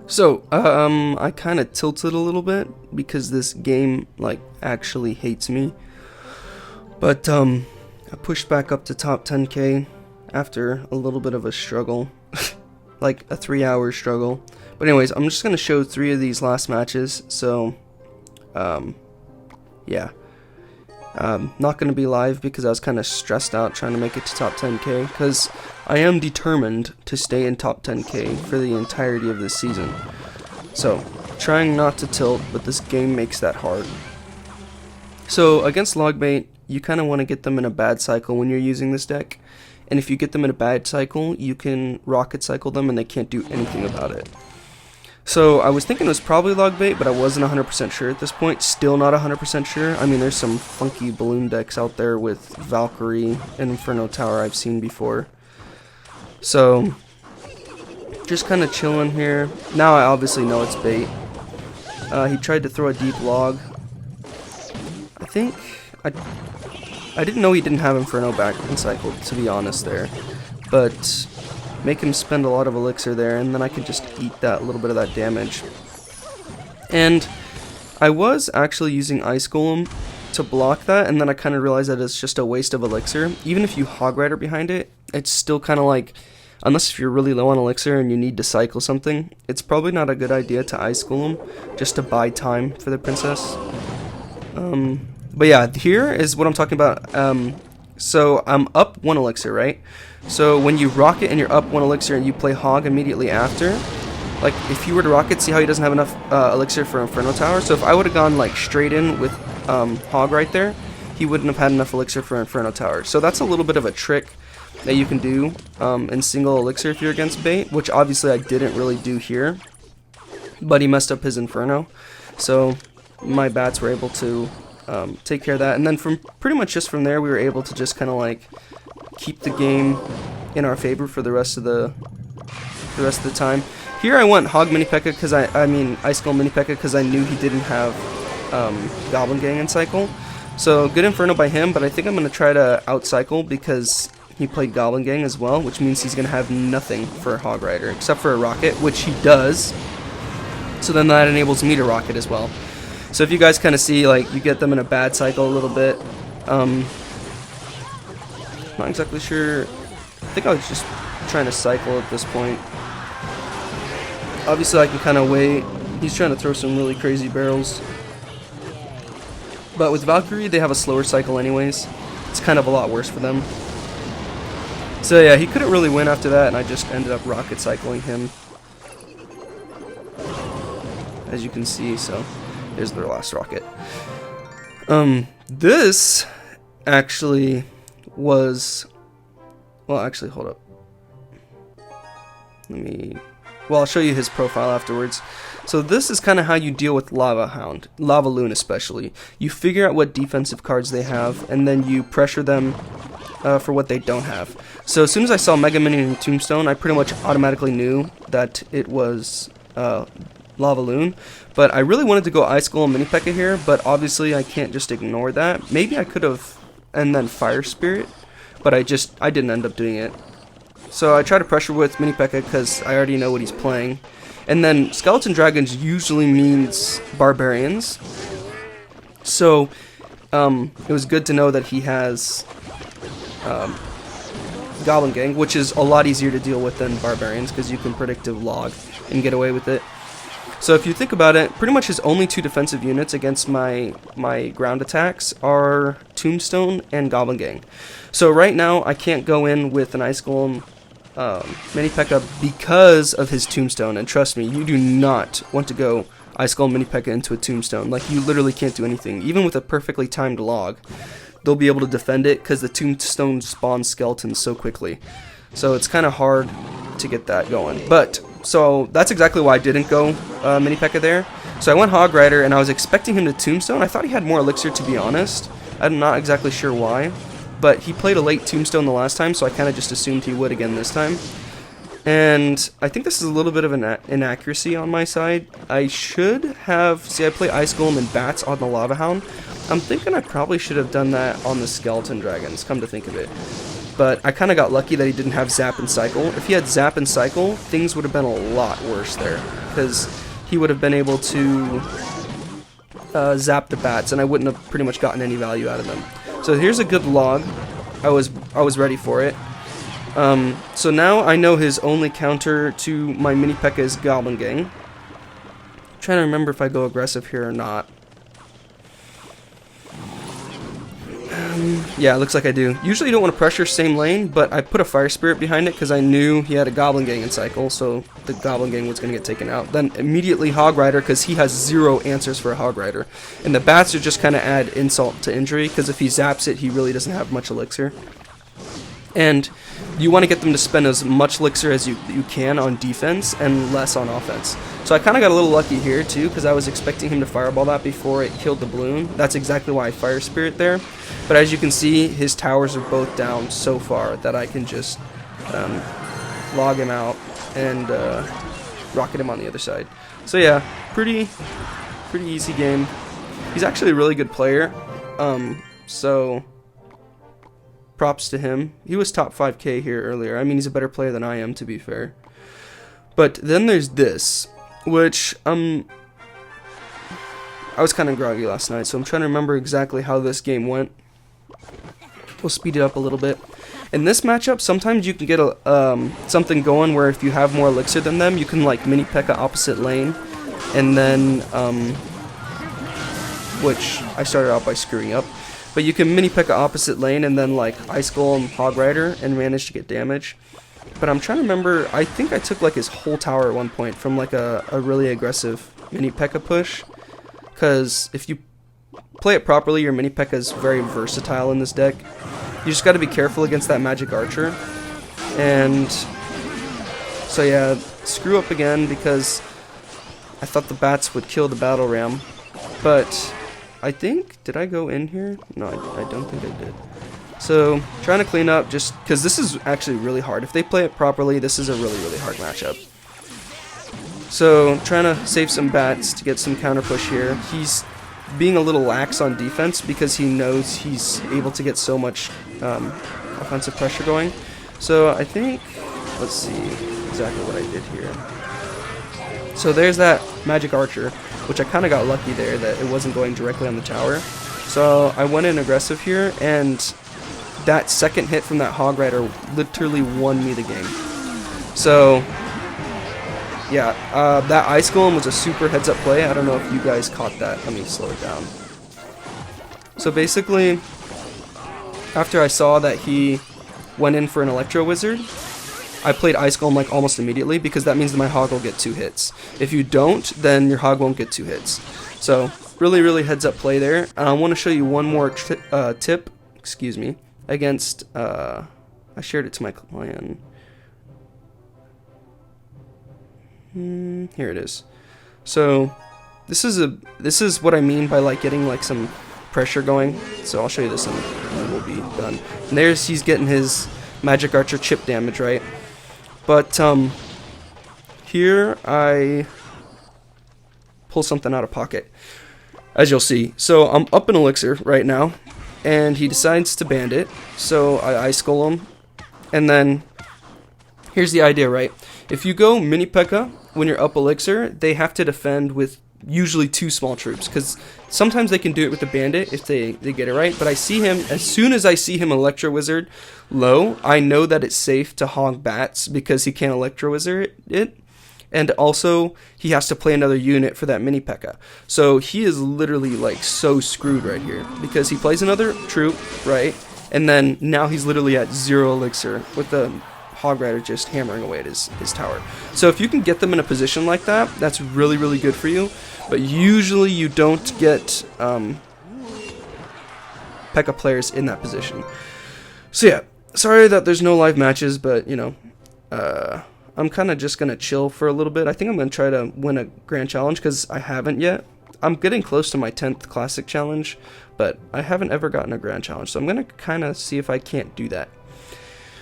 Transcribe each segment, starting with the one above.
So, I kind of tilted a little bit because this game, like, actually hates me. But, I pushed back up to top 10k after a little bit of a struggle. Like, a 3-hour struggle. But anyways, I'm just going to show 3 of these last matches, so, yeah. Not going to be live because I was kind of stressed out trying to make it to top 10k, because I am determined to stay in top 10k for the entirety of this season. So, trying not to tilt, but this game makes that hard. So, against Logbait, you kind of want to get them in a bad cycle when you're using this deck, and if you get them in a bad cycle, you can rocket cycle them and they can't do anything about it. So I was thinking it was probably Logbait, but I wasn't 100% sure at this point. Still not 100% sure. I mean, there's some funky balloon decks out there with Valkyrie and Inferno Tower I've seen before. So, just kind of chilling here. Now I obviously know it's bait. He tried to throw a deep log. I think I didn't know he didn't have Inferno back in cycle, to be honest there. But make him spend a lot of elixir there, and then I could just eat that little bit of that damage. And I was actually using Ice Golem to block that, and then I kind of realized that it's just a waste of elixir. Even if you Hog Rider behind it, it's still kind of like, unless if you're really low on elixir and you need to cycle something, it's probably not a good idea to Ice Golem just to buy time for the princess. But yeah, here is what I'm talking about. So I'm up 1 elixir, right? So when you rocket and you're up 1 elixir and you play Hog immediately after, like if you were to rocket, see how he doesn't have enough elixir for Inferno Tower? So if I would have gone like straight in with Hog right there, he wouldn't have had enough elixir for Inferno Tower. So that's a little bit of a trick that you can do in single elixir if you're against bait, which obviously I didn't really do here, but he messed up his Inferno. So my bats were able to take care of that, and then from pretty much just from there we were able to just kind of like keep the game in our favor for the rest of the time. Here I went Hog Mini P.E.K.K.A because I mean Ice Golem Mini P.E.K.K.A because I knew he didn't have Goblin Gang in cycle. So good Inferno by him, but I think I'm gonna try to out cycle because he played Goblin Gang as well, which means he's gonna have nothing for Hog Rider except for a rocket, which he does. So then that enables me to rocket as well. So if you guys kind of see, like, you get them in a bad cycle a little bit. Not exactly sure. I think I was just trying to cycle at this point. Obviously I can kind of wait. He's trying to throw some really crazy barrels. But with Valkyrie, they have a slower cycle anyways. It's kind of a lot worse for them. So yeah, he couldn't really win after that, and I just ended up rocket cycling him, as you can see. So there's their last rocket. This actually was, well, actually, hold up. I'll show you his profile afterwards. So this is kind of how you deal with Lava Hound, Lava Loon especially. You figure out what defensive cards they have, and then you pressure them for what they don't have. So as soon as I saw Mega Minion and Tombstone, I pretty much automatically knew that it was Lava Loon, but I really wanted to go Ice Golem Mini P.E.K.K.A here, but obviously I can't just ignore that. Maybe I could have, and then Fire Spirit, but I didn't end up doing it. So I try to pressure with Mini P.E.K.K.A because I already know what he's playing. And then Skeleton Dragons usually means Barbarians, so it was good to know that he has Goblin Gang, which is a lot easier to deal with than Barbarians because you can predictive log and get away with it. So if you think about it, pretty much his only 2 defensive units against my ground attacks are Tombstone and Goblin Gang. So right now I can't go in with an Ice Golem Mini P.E.K.K.A because of his Tombstone, and trust me, you do not want to go Ice Golem Mini P.E.K.K.A into a Tombstone. Like, you literally can't do anything. Even with a perfectly timed log, they'll be able to defend it because the Tombstone spawns skeletons so quickly. So it's kind of hard to get that going. But so that's exactly why I didn't go Mini P.E.K.K.A there. So I went Hog Rider, and I was expecting him to Tombstone. I thought he had more elixir, to be honest. I'm not exactly sure why, but he played a late Tombstone the last time, so I kind of just assumed he would again this time. And I think this is a little bit of an inaccuracy on my side. I should have, see, I play Ice Golem and Bats on the Lava Hound. I'm thinking I probably should have done that on the Skeleton Dragons, come to think of it. but I kind of got lucky that he didn't have Zap and Cycle. If he had Zap and Cycle, things would have been a lot worse there, because he would have been able to zap the bats, and I wouldn't have pretty much gotten any value out of them. So here's a good log. I was ready for it. So now I know his only counter to my Mini P.E.K.K.A is Goblin Gang. I'm trying to remember if I go aggressive here or not. Yeah, it looks like I do. Usually you don't want to pressure same lane, but I put a Fire Spirit behind it because I knew he had a Goblin Gang in cycle, so the Goblin Gang was going to get taken out. Then immediately Hog Rider, because he has 0 answers for a Hog Rider. And the bats are just kind of add insult to injury, because if he zaps it, he really doesn't have much elixir. And you want to get them to spend as much elixir as you can on defense and less on offense. So I kind of got a little lucky here too, because I was expecting him to fireball that before it killed the balloon. That's exactly why I Fire Spirit there. But as you can see, his towers are both down so far that I can just log him out and rocket him on the other side. So yeah, pretty easy game. He's actually a really good player, so props to him. He was top 5k here earlier. I mean, he's a better player than I am, to be fair. But then there's this, which I was kind of groggy last night, so I'm trying to remember exactly how this game went. We'll speed it up a little bit. In this matchup, sometimes you can get a something going where if you have more elixir than them, you can like Mini P.E.K.K.A opposite lane, and then which I started out by screwing up. But you can Mini P.E.K.K.A opposite lane and then like Ice Golem Hog Rider and manage to get damage. But I'm trying to remember, I think I took like his whole tower at one point from like a really aggressive Mini P.E.K.K.A push. Because if you play it properly, your Mini P.E.K.K.A is very versatile in this deck. You just got to be careful against that Magic Archer. And so yeah, screw up again because I thought the bats would kill the Battle Ram. But I think, did I go in here? No, I don't think I did. So, trying to clean up just because this is actually really hard. If they play it properly, this is a really hard matchup. So, trying to save some bats to get some counter push here. He's being a little lax on defense because he knows he's able to get so much offensive pressure going. So, I think, let's see exactly what I did here. So, there's that Magic Archer, which I kind of got lucky there that it wasn't going directly on the tower. So, I went in aggressive here, and that second hit from that Hog Rider literally won me the game. So, yeah, that Ice Golem was a super heads-up play. I don't know if you guys caught that. Let me slow it down. So basically, after I saw that he went in for an Electro Wizard, I played Ice Golem like almost immediately because that means that my Hog will get 2 hits. If you don't, then your Hog won't get 2 hits. So, really heads-up play there. I want to show you one more tip, excuse me, against, I shared it to my clan. Here it is. So this is what I mean by like getting like some pressure going. So I'll show you this and we'll be done. And there's he's getting his Magic Archer chip damage, right? But here I pull something out of pocket, as you'll see. So I'm up in elixir right now, and he decides to bandit. So I Ice Golem, and then here's the idea, right? If you go Mini P.E.K.K.A when you're up elixir, they have to defend with usually 2 small troops, because sometimes they can do it with the bandit if they get it right. But I see him, as soon as I see him Electro Wizard low, I know that it's safe to hog bats because he can't Electro Wizard it. And also, he has to play another unit for that Mini P.E.K.K.A. So he is literally like so screwed right here because he plays another troop, right? And then now he's literally at 0 elixir with the Hog Rider just hammering away at his tower. So if you can get them in a position like that, that's really good for you. But usually you don't get P.E.K.K.A players in that position. So yeah, sorry that there's no live matches, but you know, I'm kind of just going to chill for a little bit. I think I'm going to try to win a Grand Challenge because I haven't yet. I'm getting close to my 10th Classic Challenge, but I haven't ever gotten a Grand Challenge. So I'm going to kind of see if I can't do that.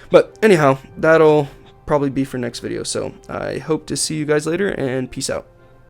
But anyhow, that'll probably be for next video. So I hope to see you guys later, and peace out.